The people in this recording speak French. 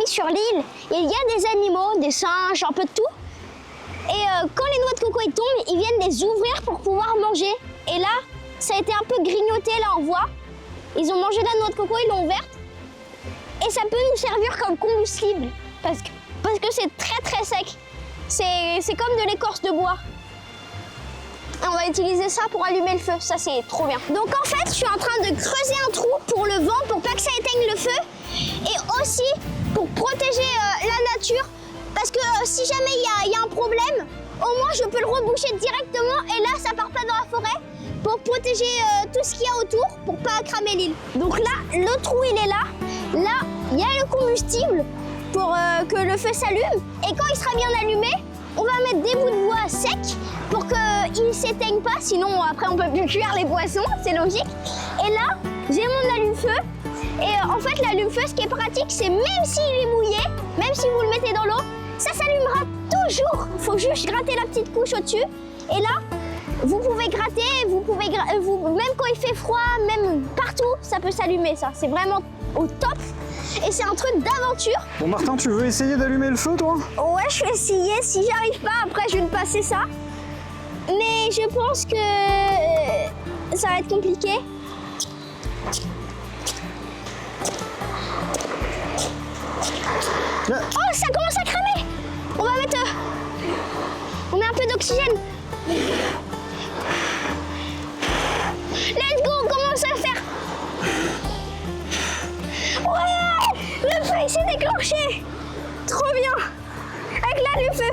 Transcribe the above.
sur l'île, il y a des animaux, des singes, un peu de tout. Et quand les noix de coco ils tombent, ils viennent les ouvrir pour pouvoir manger. Et là, ça a été un peu grignoté, là on voit. Ils ont mangé la noix de coco, ils l'ont ouverte. Et ça peut nous servir comme combustible. Parce que c'est très très sec. C'est comme de l'écorce de bois. Et on va utiliser ça pour allumer le feu, ça c'est trop bien. Donc en fait, je suis en train de creuser un trou pour le vent, pour pas que ça éteigne le feu. Et aussi pour protéger la nature. Parce que si jamais il y a un problème, au moins je peux le reboucher directement et là ça part pas dans la forêt pour protéger tout ce qu'il y a autour pour pas cramer l'île. Donc là, le trou il est là. Là, il y a le combustible pour que le feu s'allume. Et quand il sera bien allumé, on va mettre des bouts de bois secs pour qu'il ne s'éteigne pas. Sinon, après, on peut plus cuire les poissons, c'est logique. Et là, j'ai mon allume-feu. Et en fait, l'allume-feu, ce qui est pratique, c'est même s'il est mouillé, même si vous le mettez dans l'eau, ça s'allumera toujours. Il faut juste gratter la petite couche au-dessus. Et là, vous pouvez gratter, même quand il fait froid, même partout, ça peut s'allumer, ça. C'est vraiment au top. Et c'est un truc d'aventure. Bon Martin, tu veux essayer d'allumer le feu, toi? Ouais, je vais essayer. Si j'arrive pas, après, je vais me passer ça. Mais je pense que ça va être compliqué. Oh, ça commence à cramer. On va mettre... on met un peu d'oxygène. Let's go, on commence à faire. Ouais, le feu il s'est déclenché. Trop bien. Avec là, le feu.